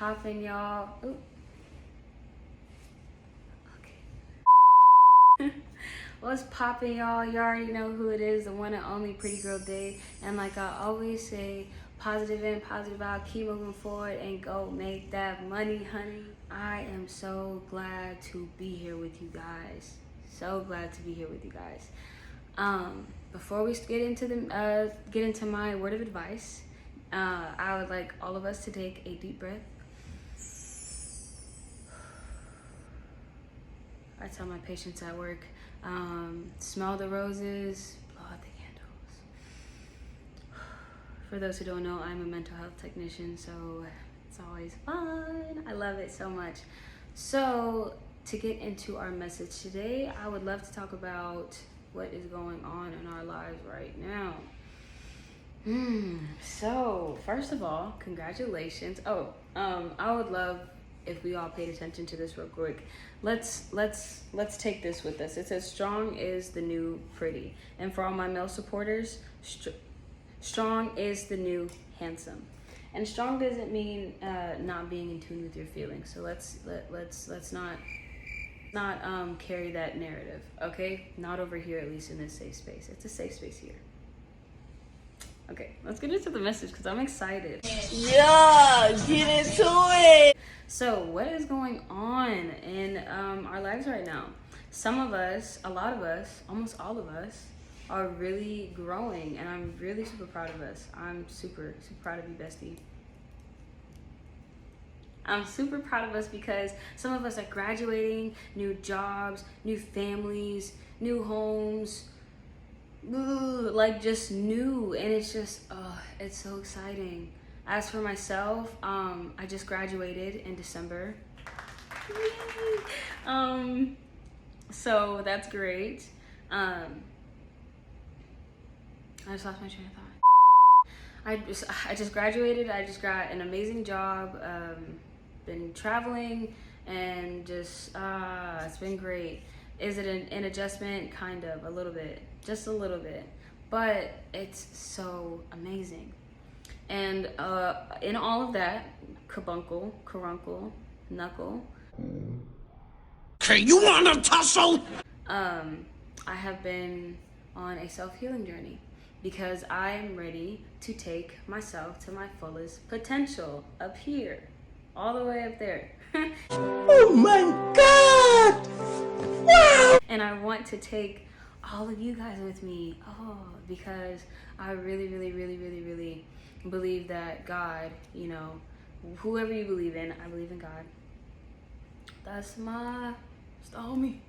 poppin', y'all? Ooh. Okay. What's poppin', y'all? You already know who it is, the one and only Pretty Girl Day. And like I always say, positive in, positive out, keep moving forward and go make that money, honey. I am so glad to be here with you guys. So glad to be here with you guys. Before we get into my word of advice, I would like all of us to take a deep breath. I tell my patients at work, smell the roses, blow out the candles. For those who don't know, I'm a mental health technician, so it's always fun. I love it so much. So to get into our message today, I would love to talk about what is going on in our lives right now. So first of all, congratulations. I would love if we all paid attention to this real quick. Let's take this with us. It says strong is the new pretty. And for all my male supporters, strong is the new handsome. And strong doesn't mean not being in tune with your feelings. So let's not carry that narrative, okay? Not over here, at least in this safe space. It's a safe space here. Okay, let's get into the message because I'm excited. Yeah, get into it. So what is going on in our lives right now? Some of us, a lot of us, almost all of us are really growing, and I'm really super proud of us. I'm super proud of you, bestie. I'm super proud of us because some of us are graduating, new jobs, new families, new homes, like just new, and it's just, it's so exciting. As for myself, I just graduated in December. So that's great. I just lost my train of thought. I just graduated. I just got an amazing job. Been traveling and just it's been great. Is it an adjustment? Kind of, a little bit, just a little bit, but it's so amazing. And in all of that, carbuncle, knuckle. Okay, you want to tussle? I have been on a self-healing journey because I'm ready to take myself to my fullest potential up here, all the way up there. Oh my God! Wow! And I want to take all of you guys with me, because I really believe that God, you know, whoever you believe in, I believe in God. That's the homie.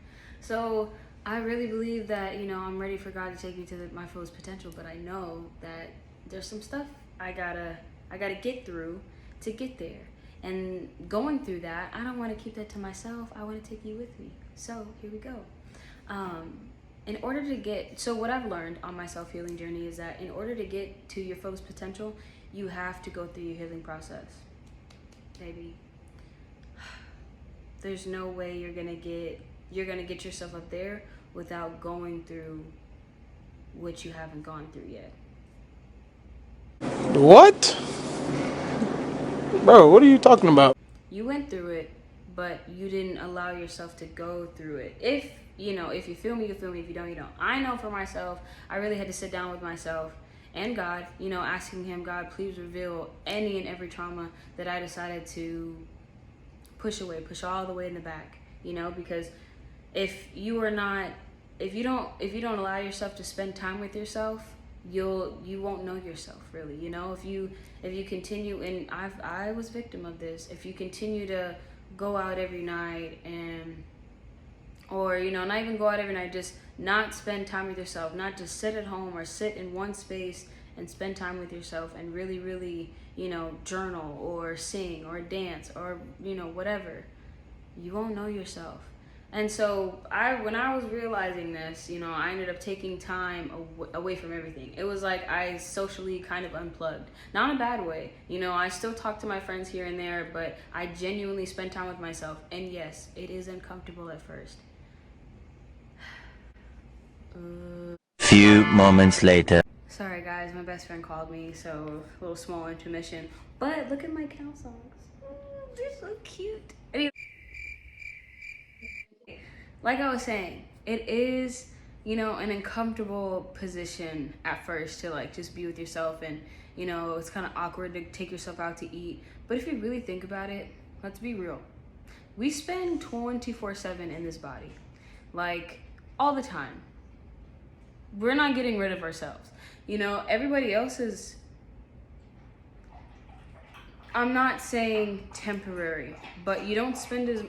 So I really believe that, you know, I'm ready for God to take me to my fullest potential, but I know that there's some stuff I gotta get through to get there. And going through that, I don't want to keep that to myself. I want to take you with me. So here we go. In order to get, so what I've learned on my self-healing journey is that in order to get to your fullest potential, you have to go through your healing process. Baby, there's no way you're gonna get yourself up there without going through what you haven't gone through yet. What? Bro, what are you talking about? You went through it, but you didn't allow yourself to go through it. If you feel me, you feel me. If you don't, you don't. I know for myself, I really had to sit down with myself and God, you know, asking him, God, please reveal any and every trauma that I decided to push all the way in the back, you know, because if you don't allow yourself to spend time with yourself, you won't know yourself really, you know. If you continue, and I was victim of this, if you continue to go out every night or you know, not even go out every night, just not spend time with yourself, not just sit at home or sit in one space and spend time with yourself and really, you know, journal or sing or dance or, you know, whatever, you won't know yourself. And so when I was realizing this, you know, I ended up taking time away from everything. It was like I socially kind of unplugged. Not in a bad way. You know, I still talk to my friends here and there, but I genuinely spend time with myself. And yes, it is uncomfortable at first. Few moments later. Sorry guys, my best friend called me, so a little small intermission. But look at my count songs. They're so cute. Anyway, like I was saying, it is, you know, an uncomfortable position at first to like just be with yourself, and you know, it's kind of awkward to take yourself out to eat. But if you really think about it, let's be real. We spend 24/7 in this body, like all the time. We're not getting rid of ourselves. You know, everybody else is, I'm not saying temporary, but you don't spend as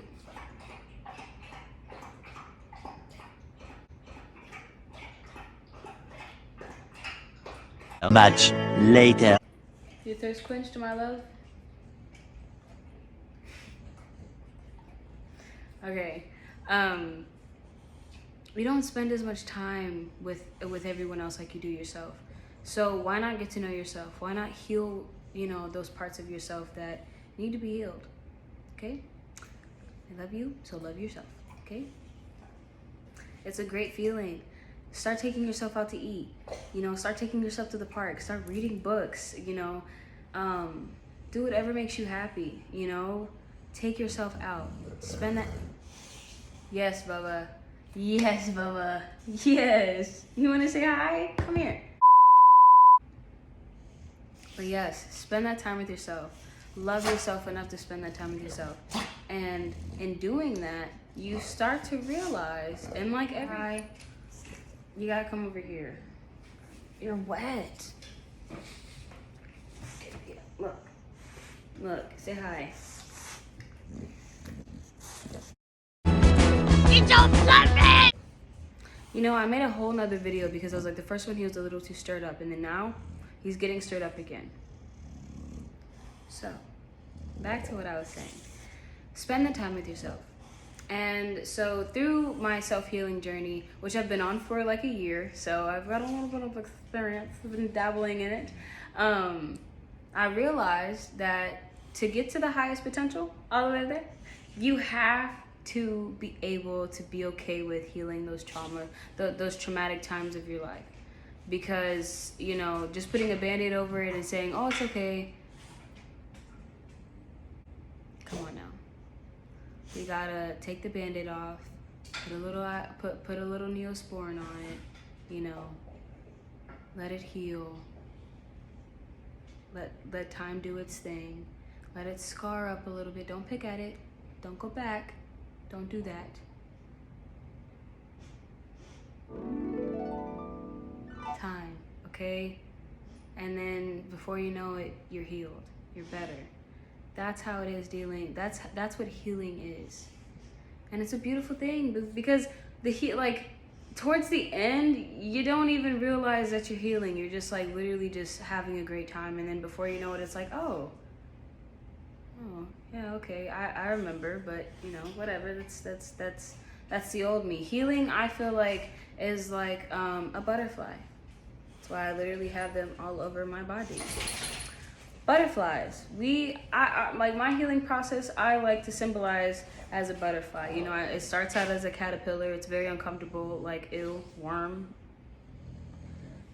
much later. Your thirst quenched, my love? Okay. You don't spend as much time with everyone else like you do yourself. So why not get to know yourself? Why not heal, you know, those parts of yourself that need to be healed? Okay? I love you, so love yourself. Okay? It's a great feeling. Start taking yourself out to eat. You know, start taking yourself to the park. Start reading books. You know, do whatever makes you happy. You know, take yourself out. Spend that. Yes, Bubba. Yes, Bubba. Yes. You want to say hi? Come here. But yes, spend that time with yourself. Love yourself enough to spend that time with yourself. And in doing that, you start to realize, and like every, you gotta come over here. You're wet. Look. Look, say hi. You don't love me! You know, I made a whole nother video because I was like, the first one he was a little too stirred up, and then now he's getting stirred up again. So, back to what I was saying. Spend the time with yourself. And so through my self-healing journey, which I've been on for like a year, so I've got a little bit of experience, I've been dabbling in it, I realized that to get to the highest potential, all the way there, you have to be able to be okay with healing those trauma, those traumatic times of your life. Because, you know, just putting a Band-Aid over it and saying, oh, it's okay. Come on now. You gotta take the Band-Aid off, put a little Neosporin on it, you know, let it heal. Let time do its thing. Let it scar up a little bit. Don't pick at it. Don't go back. Don't do that. Time, okay? And then before you know it, you're healed. You're better. That's how it is dealing. That's what healing is. And it's a beautiful thing because towards the end, you don't even realize that you're healing. You're just like literally just having a great time, and then before you know it, it's like, oh yeah, okay, I remember, but you know, whatever. That's the old me. Healing, I feel like, is like a butterfly. That's why I literally have them all over my body. Butterflies. I like my healing process. I like to symbolize as a butterfly. You know, it starts out as a caterpillar. It's very uncomfortable, like ew, worm,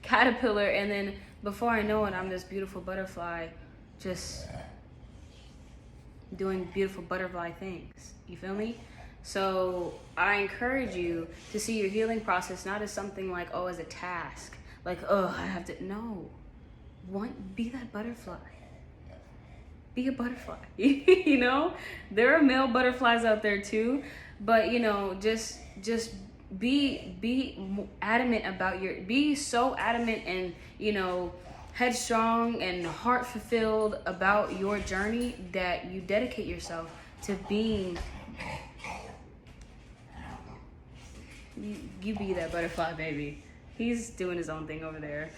caterpillar, and then before I know it, I'm this beautiful butterfly, just doing beautiful butterfly things. You feel me? So I encourage you to see your healing process not as something like, oh, as a task, like, oh, I have to. No, be that butterfly. Be a butterfly. You know, there are male butterflies out there too, but you know, just be adamant about be so adamant and, you know, headstrong and heart fulfilled about your journey that you dedicate yourself to being, you be that butterfly, baby. He's doing his own thing over there.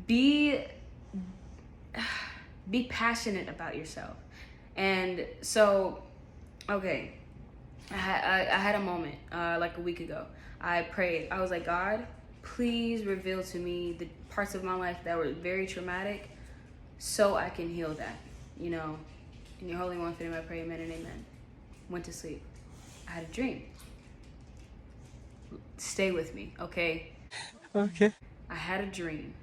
Be passionate about yourself. And so, okay, I had a moment like a week ago. I prayed. I was like, God, please reveal to me the parts of my life that were very traumatic so I can heal that, you know. In your holy one, for I pray, amen and amen. Went to sleep. I had a dream. Stay with me, okay? Okay. I had a dream.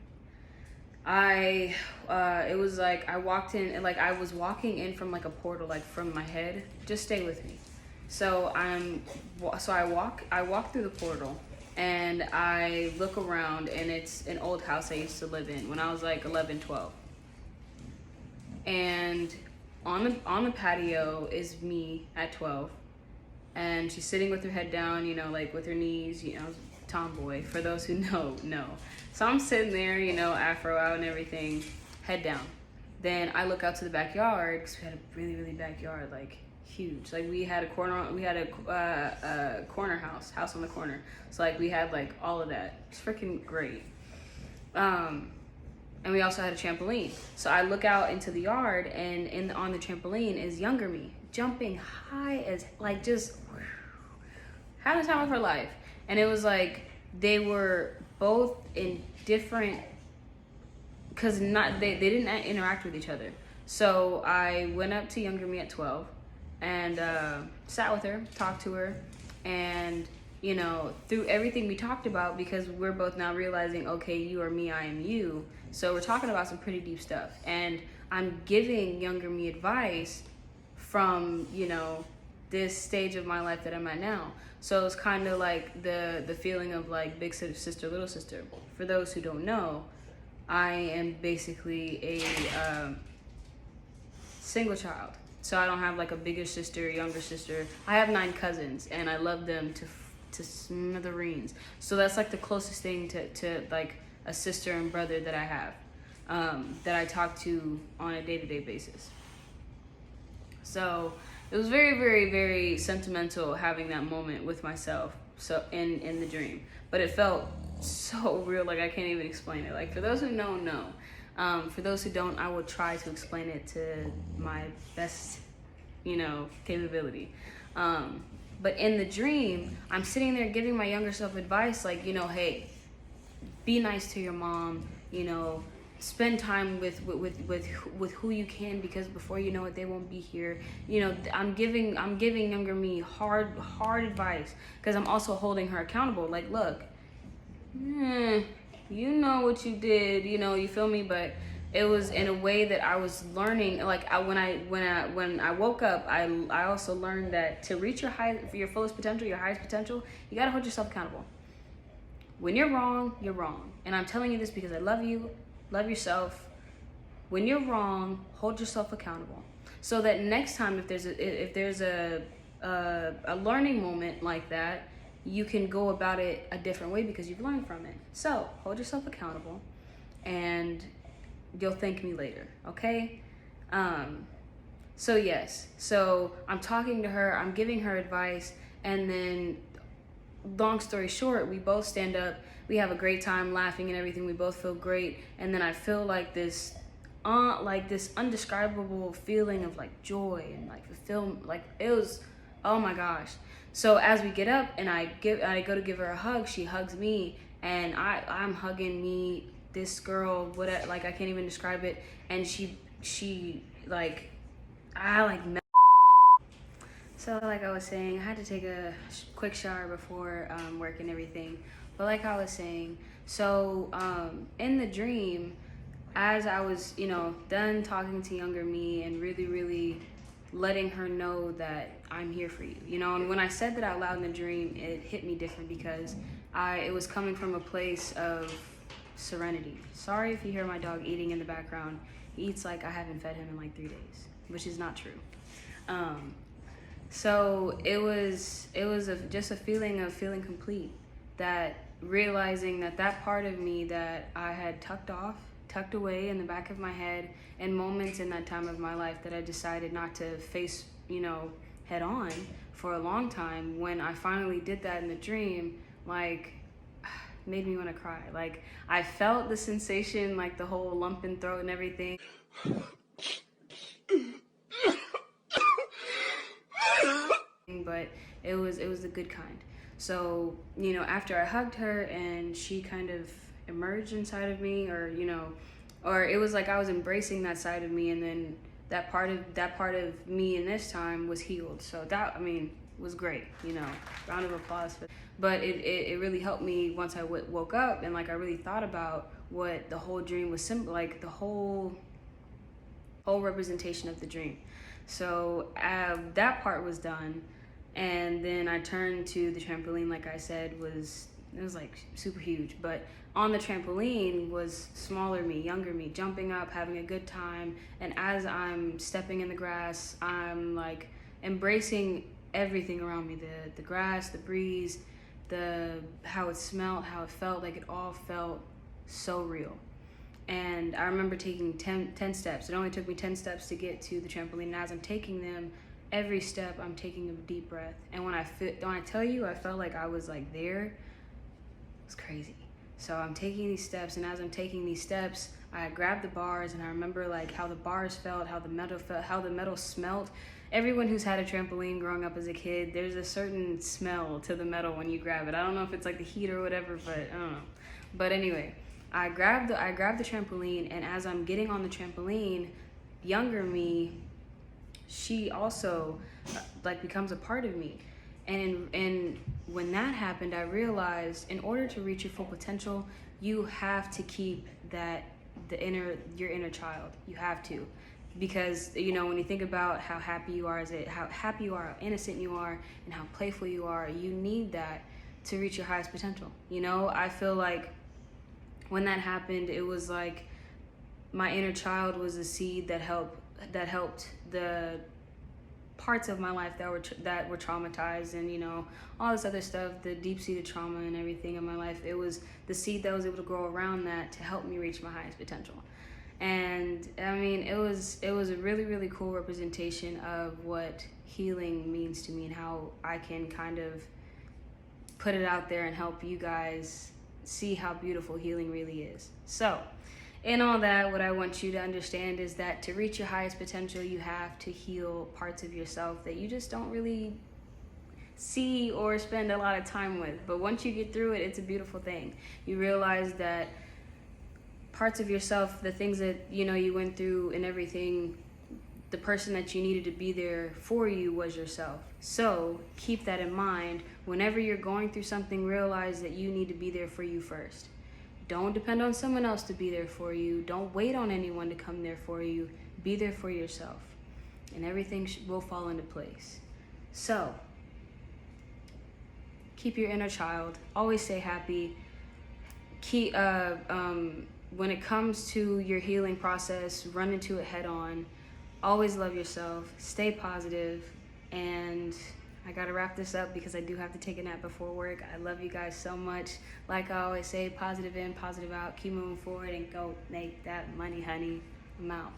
It was like I walked in, like I was walking in from like a portal, like from my head. Just stay with me. So I walk through the portal, and I look around, and it's an old house I used to live in when I was like 11, 12. And on the patio is me at 12, and she's sitting with her head down, you know, like with her knees, you know, tomboy. For those who know. So I'm sitting there, you know, afro out and everything, head down. Then I look out to the backyard, because we had a really, really backyard, like huge. Like we had a corner house on the corner. So like we had like all of that. It's freaking great. And we also had a trampoline. So I look out into the yard, and on the trampoline is younger me, jumping high as, like, just having the time of her life. And it was like they were both in different, because they didn't interact with each other. So I went up to younger me at 12 and sat with her, talked to her, and you know, through everything we talked about, because we're both now realizing, okay, you are me, I am you. So we're talking about some pretty deep stuff, and I'm giving younger me advice from, you know, this stage of my life that I'm at now. So it's kind of like the feeling of like big sister, little sister. For those who don't know, I am basically a single child. So I don't have like a bigger sister, younger sister. I have 9 cousins, and I love them to smithereens. So that's like the closest thing to like a sister and brother that I have, that I talk to on a day-to-day basis. So it was very, very, very sentimental having that moment with myself, so in the dream. But it felt so real, like I can't even explain it. Like for those who know. For those who don't, I will try to explain it to my best, you know, capability. But in the dream, I'm sitting there giving my younger self advice, like, you know, hey, be nice to your mom, you know, spend time with who you can, because before you know it, they won't be here. You know, I'm giving younger me hard advice, because I'm also holding her accountable. Like, look, you know what you did, you know, you feel me? But it was in a way that I was learning. Like when I woke up, I also learned that to reach your fullest potential, your highest potential, you gotta hold yourself accountable. When you're wrong, you're wrong. And I'm telling you this because I love you, love yourself. When you're wrong, hold yourself accountable. So that next time, if there's a learning moment like that, you can go about it a different way because you've learned from it. So hold yourself accountable, and you'll thank me later, okay? So yes, so I'm talking to her, I'm giving her advice, and then long story short, we both stand up, we have a great time laughing and everything, we both feel great, and then I feel like this undescribable feeling of like joy and like fulfillment. Like it was, oh my gosh. So as we get up and I go to give her a hug, she hugs me, and I'm hugging me, this girl, like I can't even describe it, and she like, so like I was saying, I had to take a quick shower before work and everything. But like I was saying, so in the dream, as I was, you know, done talking to younger me and really, really letting her know that I'm here for you, you know, and when I said that out loud in the dream, it hit me different because it was coming from a place of serenity. Sorry if you hear my dog eating in the background. He eats like I haven't fed him in like 3 days, which is not true. So it was just a feeling of feeling complete, that realizing that part of me that I had tucked away in the back of my head, and moments in that time of my life that I decided not to face, you know, head on for a long time, when I finally did that in the dream, like, made me want to cry. Like, I felt the sensation, like the whole lump in throat and everything. But it was the good kind. So, you know, after I hugged her and she kind of emerged inside of me, or, you know, or it was like I was embracing that side of me, and then that part of me in this time was healed. So that, I mean, was great, you know, round of applause. But it really helped me once I woke up, and like I really thought about what the whole dream was like the whole representation of the dream. So that part was done, and then I turned to the trampoline. Like I said, it was like super huge, but on the trampoline was smaller me, younger me, jumping up, having a good time. And as I'm stepping in the grass, I'm like embracing everything around me, the grass, the breeze, how it smelled, how it felt. Like, it all felt so real. And I remember taking 10 steps. It only took me 10 steps to get to the trampoline. And as I'm taking them, every step I'm taking a deep breath. And when I tell you, I felt like I was like there, it was crazy. So I'm taking these steps, and as I'm taking these steps, I grabbed the bars, and I remember like how the bars felt, how the metal felt, how the metal smelled. Everyone who's had a trampoline growing up as a kid, there's a certain smell to the metal when you grab it. I don't know if it's like the heat or whatever, but I don't know. But anyway, I grabbed the trampoline, and as I'm getting on the trampoline, younger me, she also like becomes a part of me. And when that happened, I realized in order to reach your full potential, you have to keep your inner child. You have to. Because, when you think about how happy you are, how innocent you are, and how playful you are, you need that to reach your highest potential. I feel like when that happened, it was like my inner child was a seed that helped the parts of my life that were traumatized, and all this other stuff, the deep-seated trauma and everything in my life. It was the seed that was able to grow around that to help me reach my highest potential. And I mean, it was a really, really cool representation of what healing means to me, and how I can kind of put it out there and help you guys see how beautiful healing really is. So in all that, what I want you to understand is that to reach your highest potential, you have to heal parts of yourself that you just don't really see or spend a lot of time with. But once you get through it, it's a beautiful thing. You realize that parts of yourself, the things that you went through and everything, the person that you needed to be there for you was yourself. So keep that in mind. Whenever you're going through something, realize that you need to be there for you first. Don't depend on someone else to be there for you. Don't wait on anyone to come there for you. Be there for yourself, and everything will fall into place. So keep your inner child. Always stay happy. When it comes to your healing process, run into it head on. Always love yourself. Stay positive. And I gotta wrap this up because I do have to take a nap before work. I love you guys so much. Like I always say, positive in, positive out. Keep moving forward and go make that money, honey. I'm out.